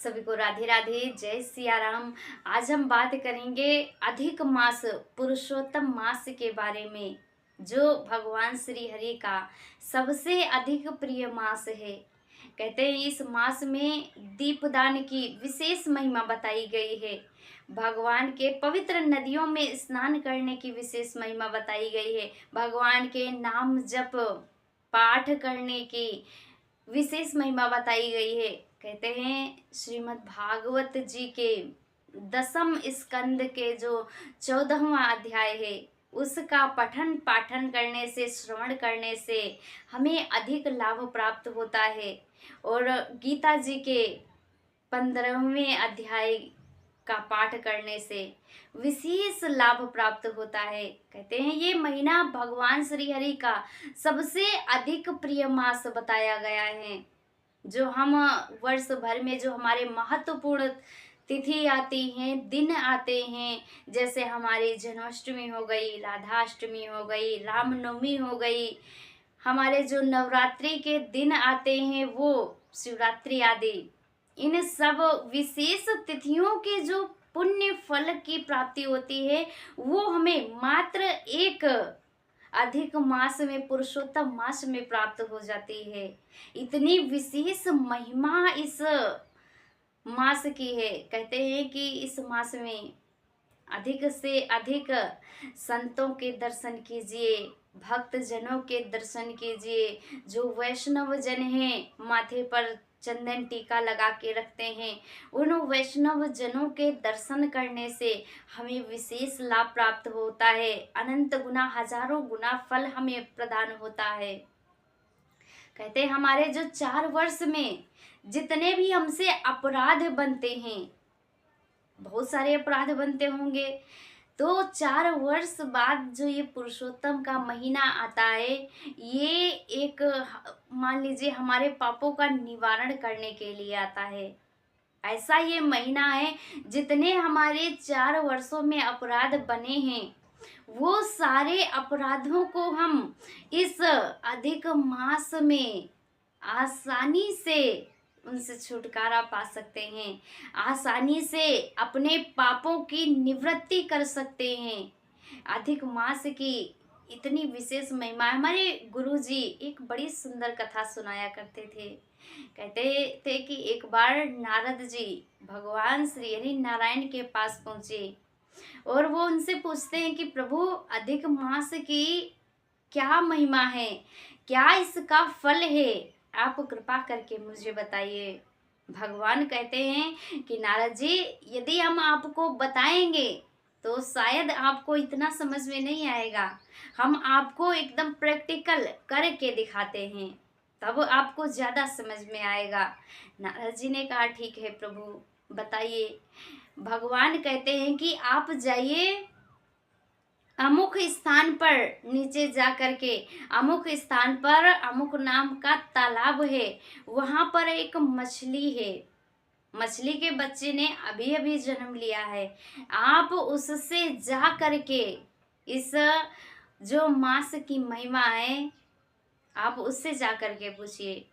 सभी को राधे राधे, जय सिया राम। आज हम बात करेंगे अधिक मास पुरुषोत्तम मास के बारे में, जो भगवान श्री हरि का सबसे अधिक प्रिय मास है। कहते हैं इस मास में दीपदान की विशेष महिमा बताई गई है। भगवान के पवित्र नदियों में स्नान करने की विशेष महिमा बताई गई है। भगवान के नाम जप पाठ करने की विशेष महिमा बताई गई है। कहते हैं श्रीमद् भागवत जी के 10वें स्कंद के जो 14वां अध्याय है, उसका पठन पाठन करने से, श्रवण करने से हमें अधिक लाभ प्राप्त होता है। और गीता जी के 15वें अध्याय का पाठ करने से विशेष लाभ प्राप्त होता है। कहते हैं ये महीना भगवान श्री हरि का सबसे अधिक प्रिय मास बताया गया है। जो हम वर्ष भर में जो हमारे महत्वपूर्ण तिथि आती हैं, दिन आते हैं, जैसे हमारी जन्माष्टमी हो गई, राधाष्टमी हो गई, रामनवमी हो गई, हमारे जो नवरात्रि के दिन आते हैं, वो शिवरात्रि आदि, इन सब विशेष तिथियों के जो पुण्य फल की प्राप्ति होती है, वो हमें मात्र एक अधिक मास में, पुरुषोत्तम मास में प्राप्त हो जाती है। इतनी विशेष महिमा इस मास की है। कहते हैं कि इस मास में अधिक से अधिक संतों के दर्शन कीजिए, भक्त जनों के दर्शन कीजिए। जो वैष्णव जन हैं, माथे पर चंदन टीका लगा के रखते हैं, उन वैष्णव जनों के दर्शन करने से हमें विशेष लाभ प्राप्त होता है। अनंत गुना, हजारों गुना फल हमें प्रदान होता है। कहते हैं हमारे जो 4 वर्ष में जितने भी हमसे अपराध बनते हैं, बहुत सारे अपराध बनते होंगे, तो 4 वर्ष बाद जो ये पुरुषोत्तम का महीना आता है, ये एक मान लीजिए हमारे पापों का निवारण करने के लिए आता है। ऐसा ये महीना है, जितने हमारे 4 वर्षों में अपराध बने हैं, वो सारे अपराधों को हम इस अधिक मास में आसानी से उनसे छुटकारा पा सकते हैं, आसानी से अपने पापों की निवृत्ति कर सकते हैं। अधिक मास की इतनी विशेष महिमा है। हमारे गुरुजी एक बड़ी सुंदर कथा सुनाया करते थे। कहते थे कि एक बार नारद जी भगवान श्री हरि नारायण के पास पहुँचे और वो उनसे पूछते हैं कि प्रभु, अधिक मास की क्या महिमा है, क्या इसका फल है, आप कृपा करके मुझे बताइए। भगवान कहते हैं कि नारद जी, यदि हम आपको बताएंगे तो शायद आपको इतना समझ में नहीं आएगा। हम आपको एकदम प्रैक्टिकल करके दिखाते हैं, तब आपको ज़्यादा समझ में आएगा। नारद जी ने कहा ठीक है प्रभु, बताइए। भगवान कहते हैं कि आप जाइए अमुक स्थान पर, नीचे जा करके अमुक स्थान पर अमुक नाम का तालाब है, वहाँ पर एक मछली है, मछली के बच्चे ने अभी अभी जन्म लिया है। आप उससे जा करके इस जो मास की महिमा है, आप उससे जा करके पूछिए।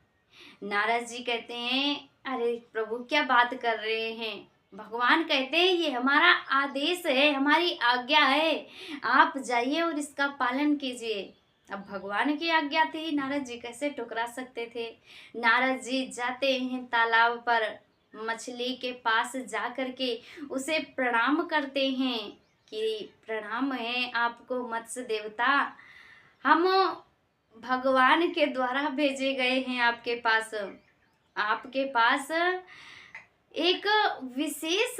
नारद जी कहते हैं अरे प्रभु, क्या बात कर रहे हैं। भगवान कहते हैं ये हमारा आदेश है, हमारी आज्ञा है, आप जाइए और इसका पालन कीजिए। अब भगवान की आज्ञा थी, नारद जी कैसे ठुकरा सकते थे। नारद जी जाते हैं तालाब पर, मछली के पास जा कर के उसे प्रणाम करते हैं कि प्रणाम है आपको मत्स्य देवता, हम भगवान के द्वारा भेजे गए हैं आपके पास। आपके पास एक विशेष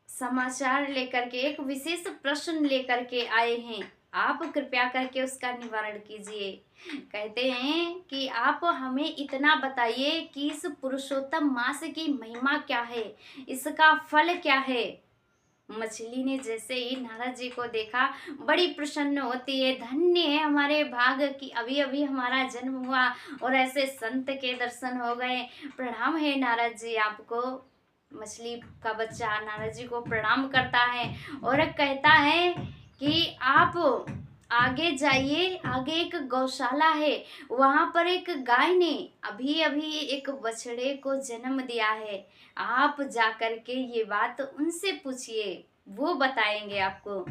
समाचार लेकर के, एक विशेष प्रश्न लेकर के आए हैं, आप कृपया करके उसका निवारण कीजिए। कहते हैं कि आप हमें इतना बताइए कि इस पुरुषोत्तम मास की महिमा क्या है, इसका फल क्या है। मछली ने जैसे ही नारद जी को देखा, बड़ी प्रसन्न होती है, धन्य है हमारे भाग कि अभी अभी हमारा जन्म हुआ और ऐसे संत के दर्शन हो गए। प्रणाम है नारद जी आपको। मछली का बच्चा नारद जी को प्रणाम करता है और कहता है कि आप आगे जाइए, आगे एक गौशाला है, वहां पर एक गाय ने अभी अभी एक बछड़े को जन्म दिया है। आप जाकर के ये बात उनसे पूछिए, वो बताएंगे आपको।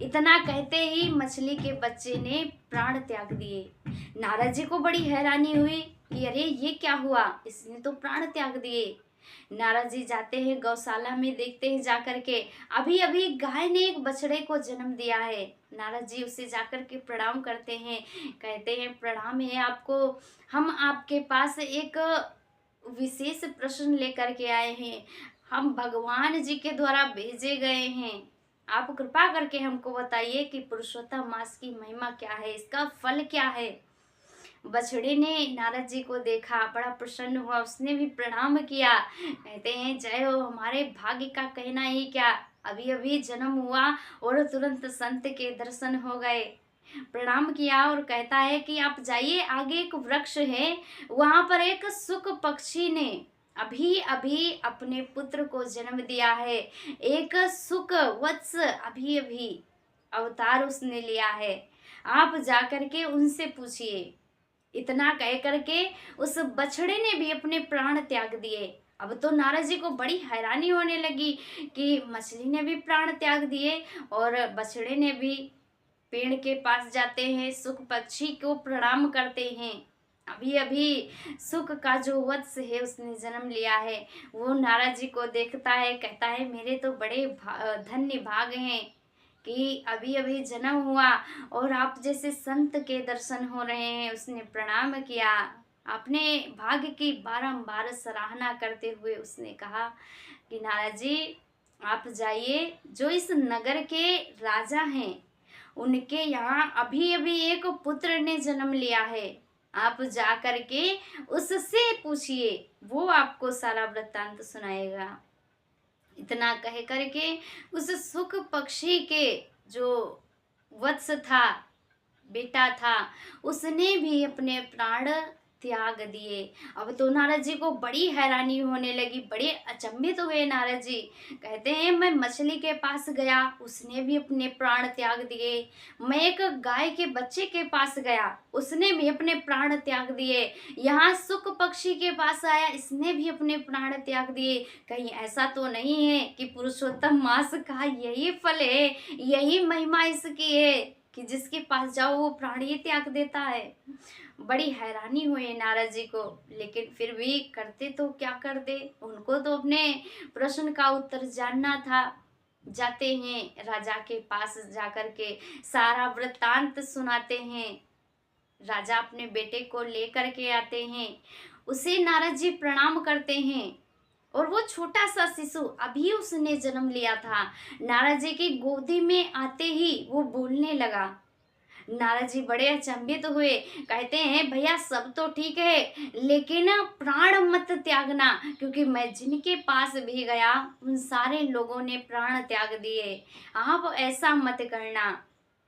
इतना कहते ही मछली के बच्चे ने प्राण त्याग दिए। नारद जी को बड़ी हैरानी हुई कि अरे ये क्या हुआ, इसने तो प्राण त्याग दिए। नारद जी जाते हैं गौशाला में, देखते हैं जाकर के अभी अभी गाय ने एक बछड़े को जन्म दिया है। नारद जी उसे जाकर के प्रणाम करते हैं, कहते हैं प्रणाम है आपको, हम आपके पास एक विशेष प्रश्न लेकर के आए हैं, हम भगवान जी के द्वारा भेजे गए हैं, आप कृपा करके हमको बताइए कि पुरुषोत्तम मास की महिमा क्या है, इसका फल क्या है। बछड़े ने नारद जी को देखा, बड़ा प्रसन्न हुआ, उसने भी प्रणाम किया। कहते हैं जय हो, हमारे भाग्य का कहना ही क्या, अभी अभी जन्म हुआ और तुरंत संत के दर्शन हो गए। प्रणाम किया और कहता है कि आप जाइए, आगे एक वृक्ष है, वहां पर एक सुक पक्षी ने अभी अभी अपने पुत्र को जन्म दिया है। एक सुक वत्स अभी अभी अवतार उसने लिया है, आप जाकर के उनसे पूछिए। इतना कह करके उस बछड़े ने भी अपने प्राण त्याग दिए। अब तो नारद जी को बड़ी हैरानी होने लगी कि मछली ने भी प्राण त्याग दिए और बछड़े ने भी। पेड़ के पास जाते हैं, सुख पक्षी को प्रणाम करते हैं। अभी अभी सुख का जो वत्स है उसने जन्म लिया है। वो नारद जी को देखता है, कहता है मेरे तो बड़े धन्य भाग हैं कि अभी अभी जन्म हुआ और आप जैसे संत के दर्शन हो रहे हैं। उसने प्रणाम किया, अपने भाग्य की बारंबार सराहना करते हुए उसने कहा कि नारद जी आप जाइए, जो इस नगर के राजा हैं उनके यहाँ अभी अभी एक पुत्र ने जन्म लिया है, आप जा करके उससे पूछिए, वो आपको सारा वृत्तांत सुनाएगा। इतना कह करके उस सुख पक्षी के जो वत्स था, बेटा था, उसने भी अपने प्राण त्याग दिए। अब तो नारद जी को बड़ी हैरानी होने लगी, बड़े अचंभित हुए नारद जी। कहते हैं मैं मछली के पास गया, उसने भी अपने प्राण त्याग दिए। मैं एक गाय के बच्चे के पास गया, उसने भी अपने प्राण त्याग दिए। यहाँ सुख पक्षी के पास आया, इसने भी अपने प्राण त्याग दिए। कहीं ऐसा तो नहीं है कि पुरुषोत्तम मास का यही फल है, यही महिमा इसकी है कि जिसके पास जाओ वो प्राण ही त्याग देता है। बड़ी हैरानी हुई नारद जी को, लेकिन फिर भी करते तो क्या करते, उनको तो अपने प्रश्न का उत्तर जानना था। जाते हैं राजा के पास, जाकर के सारा वृत्तांत सुनाते हैं। राजा अपने बेटे को लेकर के आते हैं, उसे नारद जी प्रणाम करते हैं और वो छोटा सा शिशु अभी उसने जन्म लिया था, नारद जी की गोदी में आते ही वो बोलने लगा। नारद जी बड़े अचंभित हुए, कहते हैं भैया सब तो ठीक है लेकिन प्राण मत त्यागना, क्योंकि मैं जिनके पास भी गया उन सारे लोगों ने प्राण त्याग दिए, आप ऐसा मत करना।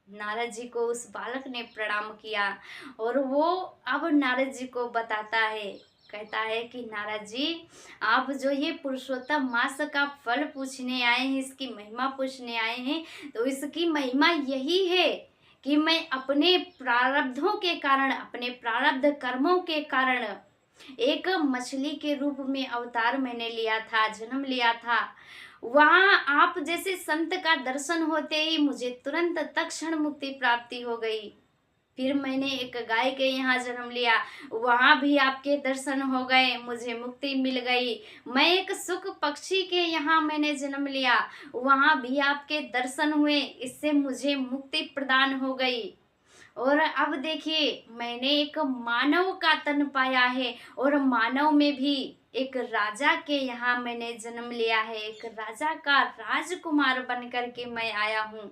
नारद जी को उस बालक ने प्रणाम किया और वो अब नारद जी को बताता है, कहता है कि नारद जी आप जो ये पुरुषोत्तम मास का फल पूछने आए हैं, इसकी महिमा पूछने आए हैं, तो इसकी महिमा यही है कि मैं अपने प्रारब्धों के कारण, अपने प्रारब्ध कर्मों के कारण एक मछली के रूप में अवतार मैंने लिया था, जन्म लिया था। वहाँ आप जैसे संत का दर्शन होते ही मुझे तुरंत तत्क्षण मुक्ति प्राप्ति हो गई। फिर मैंने एक गाय के यहाँ जन्म लिया, वहाँ भी आपके दर्शन हो गए, मुझे मुक्ति मिल गई। मैं एक सुख पक्षी के यहाँ मैंने जन्म लिया, वहाँ भी आपके दर्शन हुए, इससे मुझे मुक्ति प्रदान हो गई। और अब देखिए मैंने एक मानव का तन पाया है और मानव में भी एक राजा के यहाँ मैंने जन्म लिया है, एक राजा का राजकुमार बन करके मैं आया हूँ।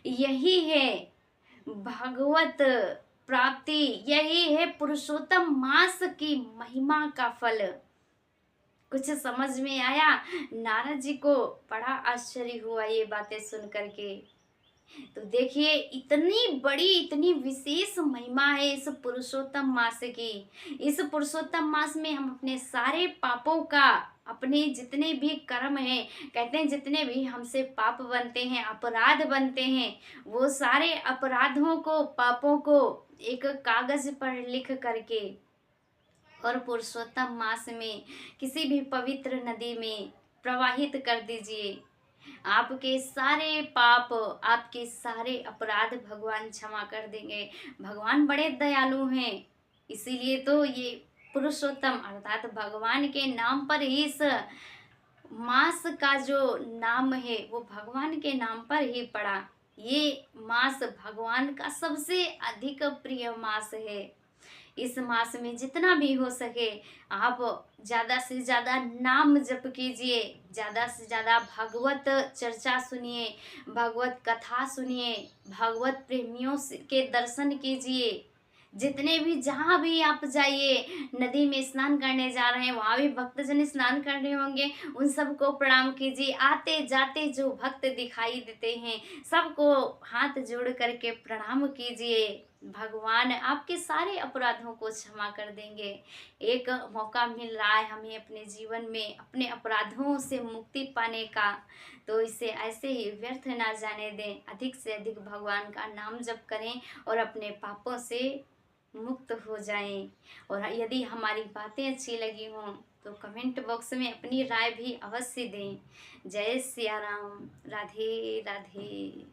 यही है भगवत प्राप्ति, यही है पुरुषोत्तम मास की महिमा का फल। कुछ समझ में आया? नारद जी को बड़ा आश्चर्य हुआ ये बातें सुन करके। तो देखिए इतनी बड़ी, इतनी विशेष महिमा है इस पुरुषोत्तम मास की। इस पुरुषोत्तम मास में हम अपने सारे पापों का अपने जितने भी कर्म हैं, कहते हैं जितने भी हमसे पाप बनते हैं, अपराध बनते हैं, वो सारे अपराधों को, पापों को एक कागज पर लिख करके और पुरुषोत्तम मास में किसी भी पवित्र नदी में प्रवाहित कर दीजिए। आपके सारे पाप, आपके सारे अपराध भगवान क्षमा कर देंगे। भगवान बड़े दयालु हैं, इसीलिए तो ये पुरुषोत्तम अर्थात भगवान के नाम पर ही इस मास का जो नाम है वो भगवान के नाम पर ही पड़ा। ये मास भगवान का सबसे अधिक प्रिय मास है। इस मास में जितना भी हो सके आप ज़्यादा से ज़्यादा नाम जप कीजिए, ज़्यादा से ज़्यादा भागवत चर्चा सुनिए, भागवत कथा सुनिए, भागवत प्रेमियों के दर्शन कीजिए। जितने भी जहाँ भी आप जाइए, नदी में स्नान करने जा रहे हैं, वहाँ भी भक्तजन स्नान कर रहे होंगे, उन सबको प्रणाम कीजिए। आते जाते जो भक्त दिखाई देते हैं, सबको हाथ जोड़ करके प्रणाम कीजिए। भगवान आपके सारे अपराधों को क्षमा कर देंगे। एक मौका मिल रहा है हमें अपने जीवन में अपने अपराधों से मुक्ति पाने का, तो इसे ऐसे ही व्यर्थ ना जाने दें। अधिक से अधिक भगवान का नाम जप करें और अपने पापों से मुक्त हो जाएं। और यदि हमारी बातें अच्छी लगी हों तो कमेंट बॉक्स में अपनी राय भी अवश्य दें। जय सिया राम। राधे राधे।